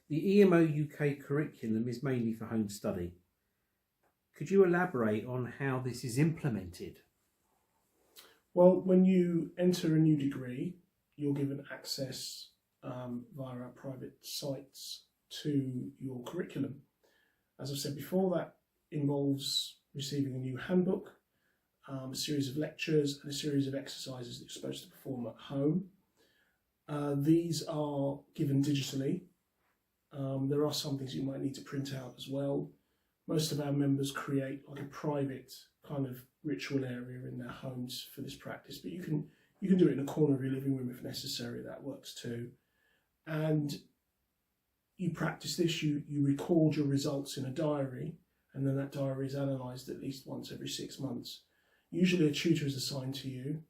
The EMO UK curriculum is mainly for home study. Could you elaborate on how this is implemented? Well, when you enter a new degree, you're given access via our private sites to your curriculum. As I've said before, that involves receiving a new handbook, a series of lectures and a series of exercises that you're supposed to perform at home. These are given digitally. There are some things you might need to print out as well. Most of our members create like a private kind of ritual area in their homes for this practice, but you can do it in a corner of your living room if necessary. That works too. And you practice this, you record your results in a diary, and then that diary is analysed at least once every 6 months. Usually a tutor is assigned to you,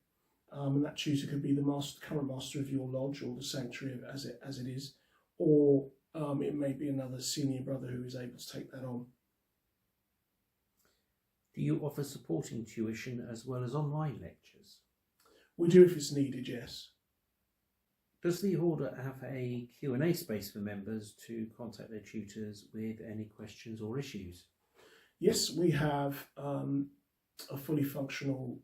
and that tutor could be the current master of your lodge or the sanctuary as it is, or it may be another senior brother who is able to take that on. Do you offer supporting tuition as well as online lectures? We do if it's needed, yes. Does the Order have a Q&A space for members to contact their tutors with any questions or issues? Yes, we have a fully functional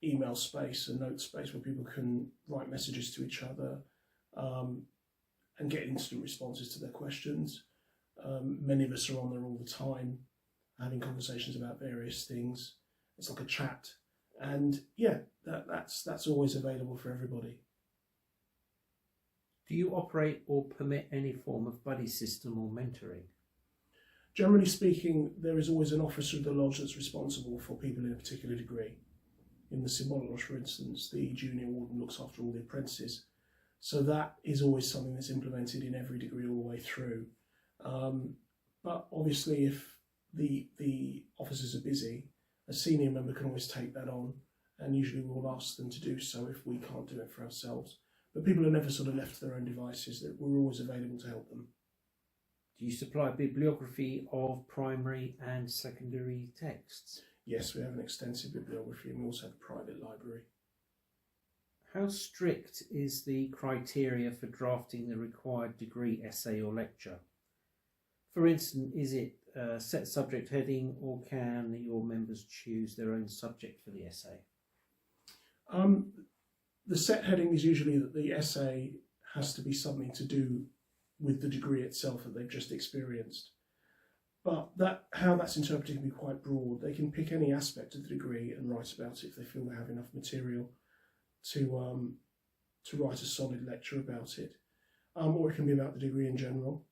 email space, a note space where people can write messages to each other and get instant responses to their questions. Many of us are on there all the time, having conversations about various things. It's like a chat, and yeah, that's always available for everybody. Do you operate or permit any form of buddy system or mentoring? Generally speaking, there is always an officer of the lodge that's responsible for people in a particular degree. In the symbolic lodge, for instance, the junior warden looks after all the apprentices. So that is always something that's implemented in every degree all the way through. But obviously, if the officers are busy, a senior member can always take that on, and usually we'll ask them to do so if we can't do it for ourselves. But people are never sort of left to their own devices, that we're always available to help them. Do you supply bibliography of primary and secondary texts? Yes, we have an extensive bibliography, and we also have a private library. How strict is the criteria for drafting the required degree essay or lecture? For instance, is it a set subject heading, or can your members choose their own subject for the essay? The set heading is usually that the essay has to be something to do with the degree itself that they've just experienced. But how that's interpreted can be quite broad. They can pick any aspect of the degree and write about it if they feel they have enough material to write a solid lecture about it. Or it can be about the degree in general.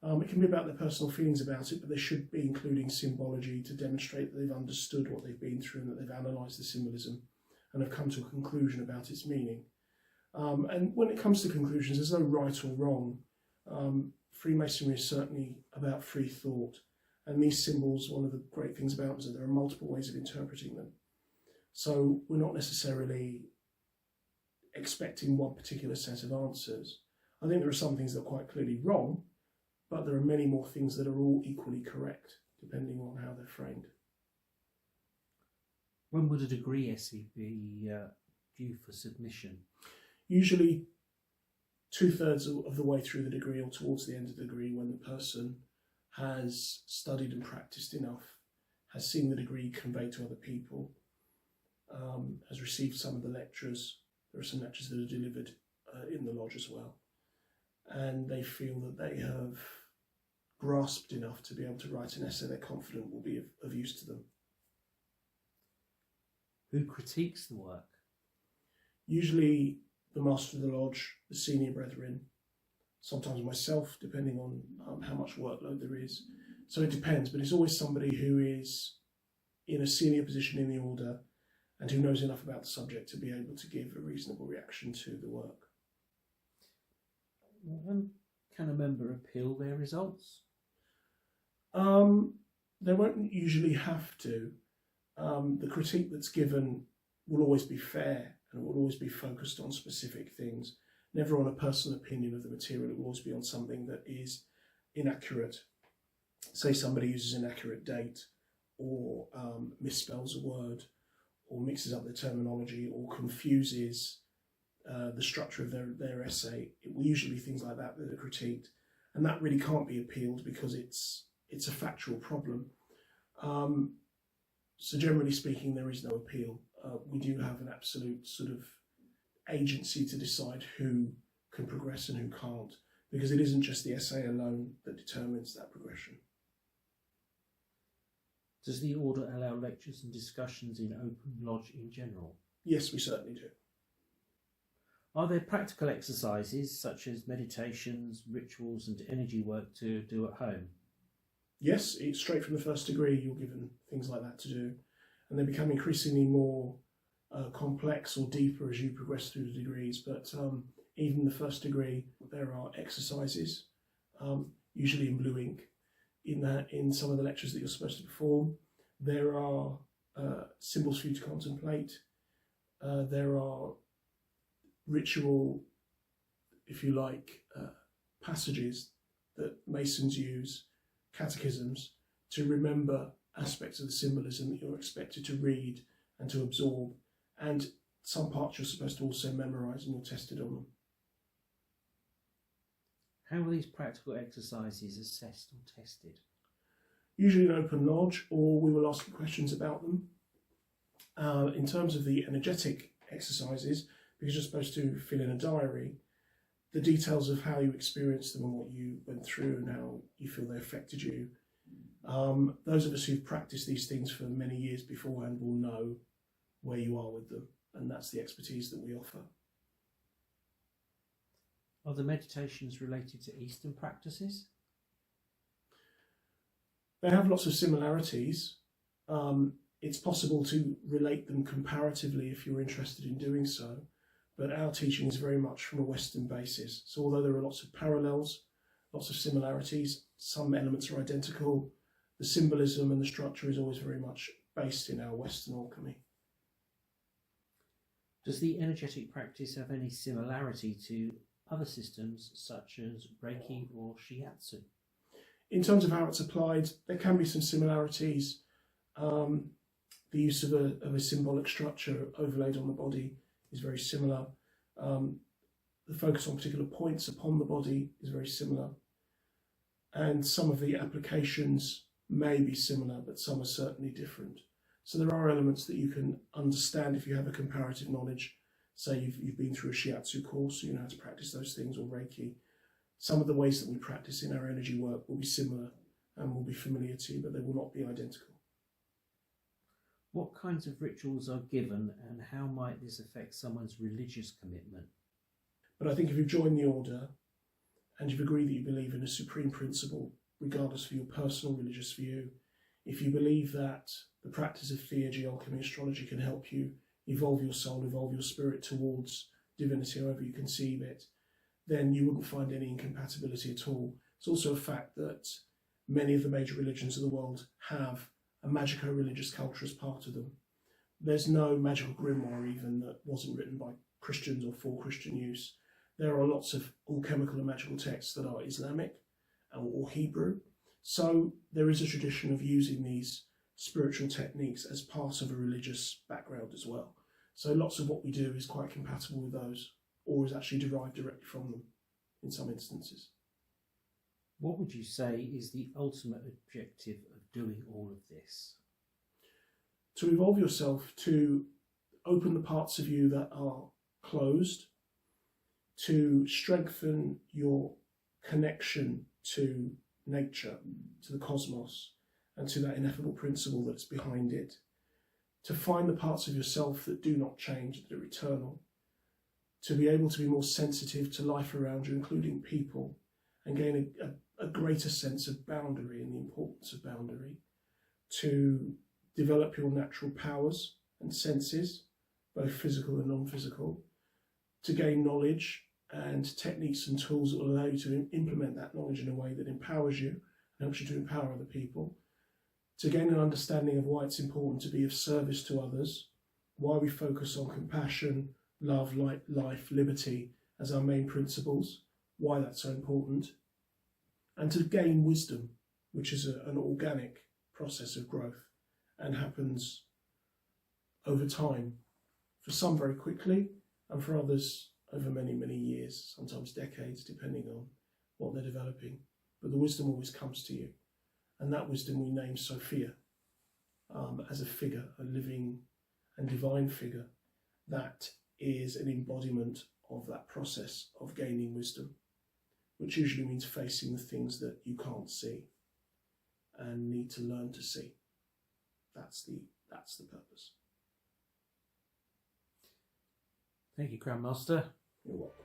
It can be about their personal feelings about it, but they should be including symbology to demonstrate that they've understood what they've been through and that they've analysed the symbolism and have come to a conclusion about its meaning. And when it comes to conclusions, there's no right or wrong. Freemasonry is certainly about free thought, and these symbols, one of the great things about them is that there are multiple ways of interpreting them. So we're not necessarily expecting one particular set of answers. I think there are some things that are quite clearly wrong, but there are many more things that are all equally correct, depending on how they're framed. When would a degree essay be due for submission? Usually 2/3 of the way through the degree or towards the end of the degree, when the person has studied and practiced enough, has seen the degree conveyed to other people, has received some of the lectures. There are some lectures that are delivered in the lodge as well. And they feel that they have grasped enough to be able to write an essay they're confident will be of use to them. Who critiques the work? Usually the master of the lodge, the senior brethren, sometimes myself, depending on how much workload there is. So it depends, but it's always somebody who is in a senior position in the order and who knows enough about the subject to be able to give a reasonable reaction to the work. Can a member appeal their results? They won't usually have to. The critique that's given will always be fair and will always be focused on specific things, never on a personal opinion of the material. It will always be on something that is inaccurate. Say somebody uses an inaccurate date, or misspells a word, or mixes up the terminology, or confuses the structure of their essay. It will usually be things like that that are critiqued, and that really can't be appealed because it's a factual problem. So generally speaking, there is no appeal. We do have an absolute sort of agency to decide who can progress and who can't, because it isn't just the essay alone that determines that progression. Does the order allow lectures and discussions in open lodge in general? Yes, we certainly do. Are there practical exercises such as meditations, rituals and energy work to do at home? Yes, it's straight from the first degree you're given things like that to do, and they become increasingly more complex or deeper as you progress through the degrees, but even in the first degree there are exercises, usually in blue ink, in some of the lectures that you're supposed to perform. There are symbols for you to contemplate. There are ritual, if you like, passages that Masons use, catechisms, to remember aspects of the symbolism that you're expected to read and to absorb, and some parts you're supposed to also memorise and you're tested on them. How are these practical exercises assessed or tested? Usually in open lodge, or we will ask you questions about them. In terms of the energetic exercises, because you're supposed to fill in a diary, the details of how you experienced them and what you went through and how you feel they affected you. Those of us who've practiced these things for many years beforehand will know where you are with them, and that's the expertise that we offer. Are the meditations related to Eastern practices? They have lots of similarities. It's possible to relate them comparatively if you're interested in doing so, but our teaching is very much from a Western basis. So although there are lots of parallels, lots of similarities, some elements are identical, the symbolism and the structure is always very much based in our Western alchemy. Does the energetic practice have any similarity to other systems such as Reiki or Shiatsu? In terms of how it's applied, there can be some similarities. The use of a symbolic structure overlaid on the body is very similar. The focus on particular points upon the body is very similar. And some of the applications may be similar, but some are certainly different. So there are elements that you can understand if you have a comparative knowledge. Say you've been through a Shiatsu course, so you know how to practice those things, or Reiki. Some of the ways that we practice in our energy work will be similar and will be familiar to you, but they will not be identical. What kinds of rituals are given, and how might this affect someone's religious commitment? But I think if you've joined the order and you've agreed that you believe in a supreme principle, regardless of your personal religious view, if you believe that the practice of theurgy, alchemy, astrology can help you evolve your soul, evolve your spirit towards divinity, however you conceive it, then you wouldn't find any incompatibility at all. It's also a fact that many of the major religions of the world have a magico-religious culture as part of them. There's no magical grimoire even that wasn't written by Christians or for Christian use. There are lots of alchemical and magical texts that are Islamic or Hebrew. So there is a tradition of using these spiritual techniques as part of a religious background as well. So lots of what we do is quite compatible with those, or is actually derived directly from them in some instances. What would you say is the ultimate objective of doing all of this? To evolve yourself, to open the parts of you that are closed, to strengthen your connection to nature, to the cosmos, and to that ineffable principle that's behind it, to find the parts of yourself that do not change, that are eternal, to be able to be more sensitive to life around you, including people, and gain a greater sense of boundary and the importance of boundary, to develop your natural powers and senses, both physical and non-physical, to gain knowledge and techniques and tools that will allow you to implement that knowledge in a way that empowers you and helps you to empower other people, to gain an understanding of why it's important to be of service to others, why we focus on compassion, love, light, life, liberty as our main principles, why that's so important, and to gain wisdom, which is an organic process of growth and happens over time, for some very quickly and for others over many, many years, sometimes decades, depending on what they're developing. But the wisdom always comes to you. And that wisdom we name Sophia, as a figure, a living and divine figure that is an embodiment of that process of gaining wisdom, which usually means facing the things that you can't see and need to learn to see. That's the purpose. Thank you, Grandmaster. You're welcome.